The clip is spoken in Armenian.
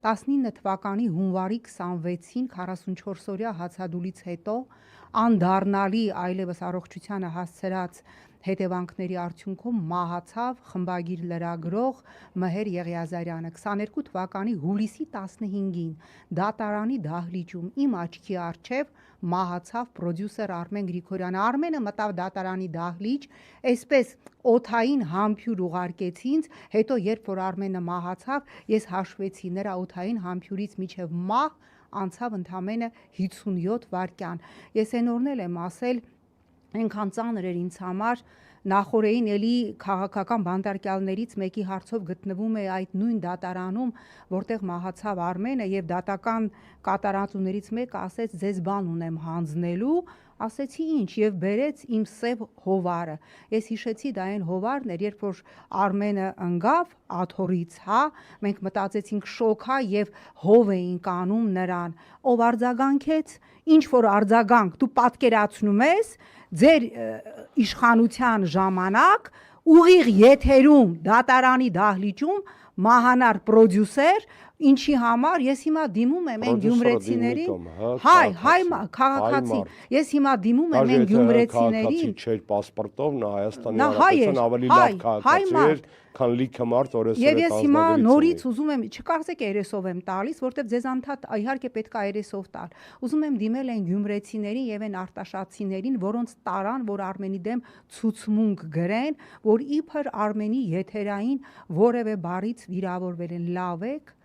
19 թվականի հունվարի 26-ին 44-օրյա հացադուլից հետո անդառնալի այլևս առողջությանը հասցրած հետևանքների արդյունքում մահացավ խմբագիր լրագրող Մհեր Եղիազարյանը 22 թվականի հուլիսի 15-ին դատարանի դահլիճում իմ աչքի առջև մահացավ պրոդյուսեր Արմեն Գրիգորյանը։ Արմենը մտավ դատարանի դահլիճ, այսպես օդային համբյուր ուղարկեց ինձ, հետո երբ որ Արմենը մահացավ, ես հաշվեցի նրա օդային համբյուրից մինչև մահ անցավ ընդամենը 57 վայրկյան։ Ես այն օրն էլ եմ ասել, այնքան ծանր էր ինձ համար, նախորդին էլի քաղաքական բանտարկյալներից մեկի հարցով գտնվում է այդ նույն դատարանում, որտեղ մահացավ Արմենը, եւ դատական կատարածուներից մեկը ասեց ձեզ բան ունեմ հանձնելու, ասեցի ինչ, եւ բերեց իմ սև հովարը։ Ես հիշեցի դա այն հովարն էր, երբ որ Արմենը ընկավ աթոռից, մենք մտածեցինք շոկ եւ հով էինք անում նրան, ով արձագանքեց, ինչ որ արձագանք, դու պատկերացնում ես ձեր իշխանության ժամանակ ուղիղ եթերում դատարանի դահլիճում մահանար պրոդյուսեր, ինչի համար ես հիմա դիմում եմ այն գյումրեցիներին, հայ քաղաքացի, ես հիմա դիմում եմ այն գյումրեցիներին, չէր պասպորտով, նա Հայաստանի Հանրապետության ավելի լավ քաղաքացի էր, քան լիքը մարդ օրեսօր եւ ես հիմա նորից ուզում եմ, չկարծեք երեսով եմ տալիս, որտեվ ձեզ անդադ իհարկե պետք է երեսով տալ, ուզում եմ դիմել այն գյումրեցիներին եւ այն արտաշատցիներին, որոնց տարան, որ Արմենի դեմ ցուցմունք գրեն, որ իբր Արմենի եթերային որևէ բառից վիրավորվել են, լավ եք